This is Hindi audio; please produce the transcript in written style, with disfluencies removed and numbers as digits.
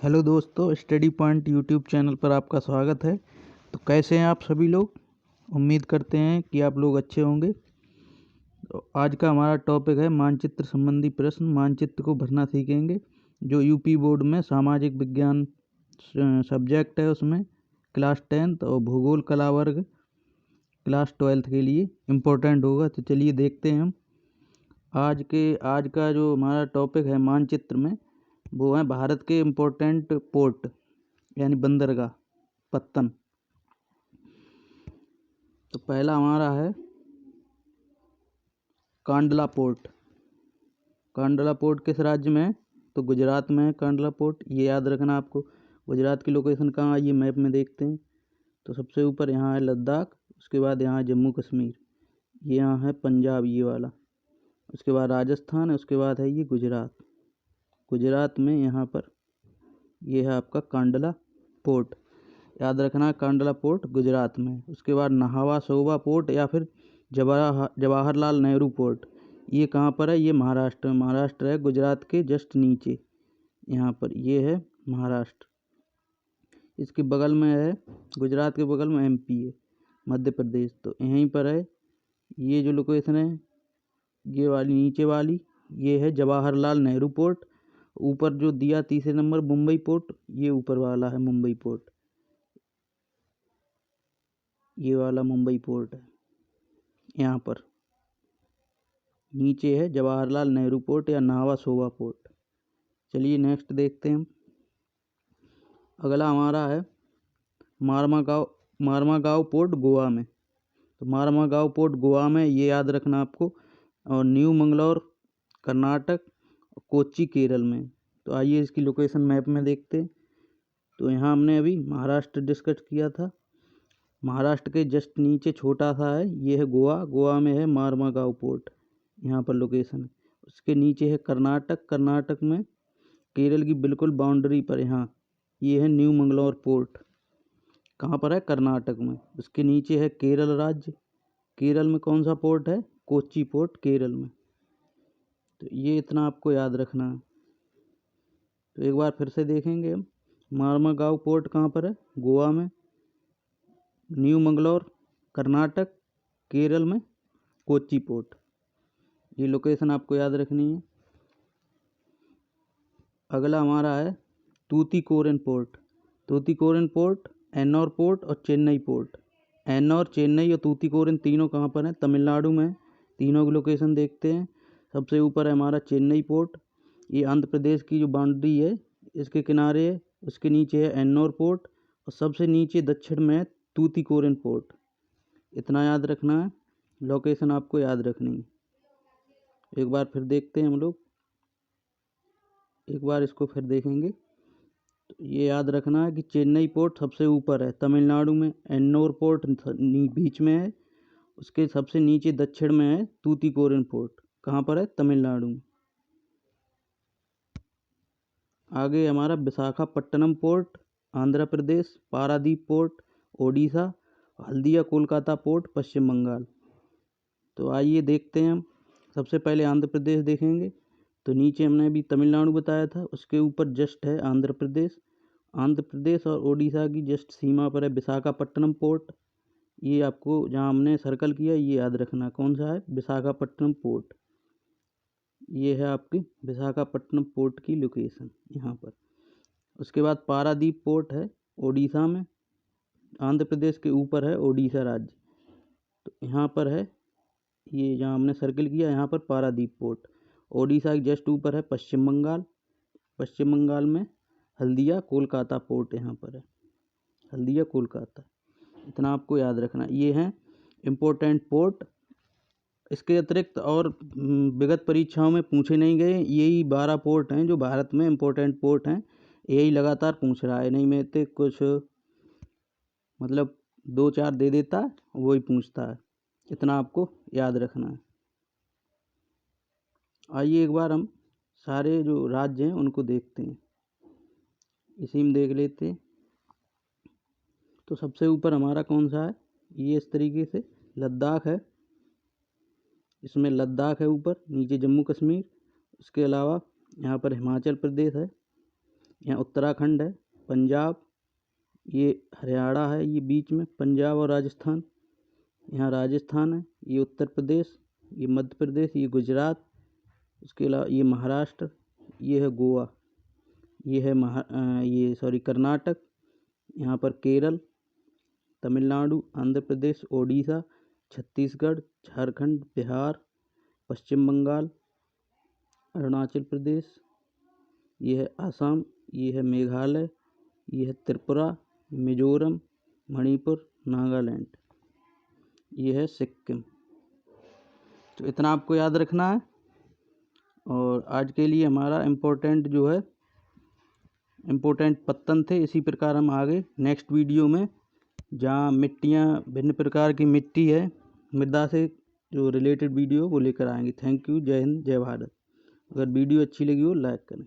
हेलो दोस्तों, स्टडी पॉइंट यूट्यूब चैनल पर आपका स्वागत है। तो कैसे हैं आप सभी लोग? उम्मीद करते हैं कि आप लोग अच्छे होंगे। तो आज का हमारा टॉपिक है मानचित्र संबंधी प्रश्न। मानचित्र को भरना सीखेंगे, जो यूपी बोर्ड में सामाजिक विज्ञान सब्जेक्ट है, उसमें क्लास 10th और भूगोल कला वर्ग क्लास 12th के लिए इम्पोर्टेंट होगा। तो चलिए देखते हैं हम। आज का जो हमारा टॉपिक है मानचित्र में, वो है भारत के इम्पोर्टेंट पोर्ट यानी बंदरगाह पत्तन। तो पहला हमारा है कांडला पोर्ट। कांडला पोर्ट किस राज्य में है? तो गुजरात में है कांडला पोर्ट। ये याद रखना आपको। गुजरात की लोकेशन कहाँ है, ये मैप में देखते हैं। तो सबसे ऊपर यहाँ है लद्दाख, उसके बाद यहाँ है जम्मू कश्मीर, ये यहाँ है पंजाब ये वाला, उसके बाद राजस्थान है, उसके बाद है ये गुजरात। गुजरात में यहाँ पर ये है आपका कांडला पोर्ट। याद रखना, कांडला पोर्ट गुजरात में। उसके बाद नाहवा सोबा पोर्ट या फिर जवाहरलाल नेहरू पोर्ट, ये कहाँ पर है? ये महाराष्ट्र में। महाराष्ट्र है गुजरात के जस्ट नीचे, यहाँ पर ये है महाराष्ट्र। इसके बगल में है, गुजरात के बगल में एमपी है, मध्य प्रदेश। तो यहीं पर है ये जो लोकेशन है, ये वाली नीचे वाली, ये है जवाहरलाल नेहरू पोर्ट। ऊपर जो दिया तीसरे नंबर मुंबई पोर्ट, ये ऊपर वाला है मुंबई पोर्ट, ये वाला मुंबई पोर्ट है। यहाँ पर नीचे है जवाहरलाल नेहरू पोर्ट या नाहवा सोबा पोर्ट। चलिए नेक्स्ट देखते हैं हम। अगला हमारा है मारमागांव पोर्ट गोवा में। तो मारमागांव पोर्ट गोवा में, ये याद रखना आपको। और न्यू मंगलौर कर्नाटक, कोच्चि केरल में। तो आइए इसकी लोकेशन मैप में देखते हैं। तो यहाँ हमने अभी महाराष्ट्र डिस्कस किया था। महाराष्ट्र के जस्ट नीचे छोटा सा है, ये है गोवा। गोवा में है मारमागांव पोर्ट, यहाँ पर लोकेशन है। उसके नीचे है कर्नाटक। कर्नाटक में केरल की बिल्कुल बाउंड्री पर यहाँ ये है न्यू मंगलौर पोर्ट, कहाँ पर है? कर्नाटक में। उसके नीचे है केरल राज्य। केरल में कौन सा पोर्ट है? कोच्चि पोर्ट केरल में। तो ये इतना आपको याद रखना है। तो एक बार फिर से देखेंगे हम। मारमागांव पोर्ट कहाँ पर है? गोवा में। न्यू मंगलौर कर्नाटक, केरल में कोच्चि पोर्ट। ये लोकेशन आपको याद रखनी है। अगला हमारा है Tuticorin port. Tuticorin port, Ennore port और चेन्नई पोर्ट। एन्नौर, चेन्नई और तूतीकोरिन तीनों कहाँ पर हैं? तमिलनाडु में। तीनों की लोकेशन देखते हैं। सबसे ऊपर है हमारा चेन्नई पोर्ट, ये आंध्र प्रदेश की जो बाउंड्री है इसके किनारे है। उसके नीचे है एन्नौर पोर्ट और सबसे नीचे दक्षिण में है तूतीकोरिन पोर्ट। इतना याद रखना है, लोकेशन आपको याद रखनी है। एक बार फिर देखते हैं हम लोग, एक बार इसको फिर देखेंगे। तो ये याद रखना है कि चेन्नई पोर्ट सबसे ऊपर है तमिलनाडु में, एन्नौर पोर्ट बीच में है, उसके सबसे नीचे दक्षिण में है तूतीकोरिन पोर्ट, कहाँ पर है? तमिलनाडु में। आगे हमारा Visakhapatnam port Andhra Pradesh, Paradip port Odisha, Haldia Kolkata port पश्चिम बंगाल। तो आइए देखते हैं हम। सबसे पहले आंध्र प्रदेश देखेंगे। तो नीचे हमने अभी तमिलनाडु बताया था, उसके ऊपर जस्ट है आंध्र प्रदेश। आंध्र प्रदेश और ओडिशा की जस्ट सीमा पर है विशाखापट्टनम पोर्ट। ये आपको जहाँ हमने सर्कल किया ये याद रखना कौन सा है? विशाखापट्टनम पोर्ट। ये है आपकी विशाखापट्टनम पोर्ट की लोकेशन यहाँ पर। उसके बाद पारादीप पोर्ट है ओडिशा में। आंध्र प्रदेश के ऊपर है ओडिशा राज्य। तो यहाँ पर है, ये जहाँ हमने सर्कल किया यहाँ पर पारादीप पोर्ट। ओडिशा के जस्ट ऊपर है पश्चिम बंगाल। पश्चिम बंगाल में हल्दिया कोलकाता पोर्ट यहाँ पर है, हल्दिया कोलकाता। इतना आपको याद रखना। ये हैं इम्पोर्टेंट पोर्ट। इसके अतिरिक्त और विगत परीक्षाओं में पूछे नहीं गए, यही 12 पोर्ट हैं जो भारत में इम्पोर्टेंट पोर्ट हैं। यही लगातार पूछ रहा है, नहीं मैं तो कुछ मतलब 2-4 दे देता है, वही पूछता है। इतना आपको याद रखना है। आइए एक बार हम सारे जो राज्य हैं उनको देखते हैं, इसी में देख लेते हैं। तो सबसे ऊपर हमारा कौन सा है? ये इस तरीके से लद्दाख है। इसमें लद्दाख है ऊपर, नीचे जम्मू कश्मीर। उसके अलावा यहाँ पर हिमाचल प्रदेश है, यहाँ उत्तराखंड है। पंजाब, ये हरियाणा है, ये बीच में पंजाब और राजस्थान। यहाँ राजस्थान है, ये उत्तर प्रदेश, ये मध्य प्रदेश, ये गुजरात, इसके अलावा ये महाराष्ट्र, ये है गोवा, ये है कर्नाटक, यहाँ पर केरल, तमिलनाडु, आंध्र प्रदेश, ओडिशा, छत्तीसगढ़, झारखंड, बिहार, पश्चिम बंगाल, अरुणाचल प्रदेश, ये है आसाम, ये है मेघालय, ये है त्रिपुरा, मिजोरम, मणिपुर, नागालैंड, ये है सिक्किम। तो इतना आपको याद रखना है। और आज के लिए हमारा इम्पोर्टेंट पत्तन थे। इसी प्रकार हम आगे नेक्स्ट वीडियो में, जहाँ मिट्टियाँ, भिन्न प्रकार की मिट्टी है, मृदा से जो रिलेटेड वीडियो वो लेकर आएंगे। Thank you. जय हिंद, जय भारत। अगर वीडियो अच्छी लगी हो लाइक करें।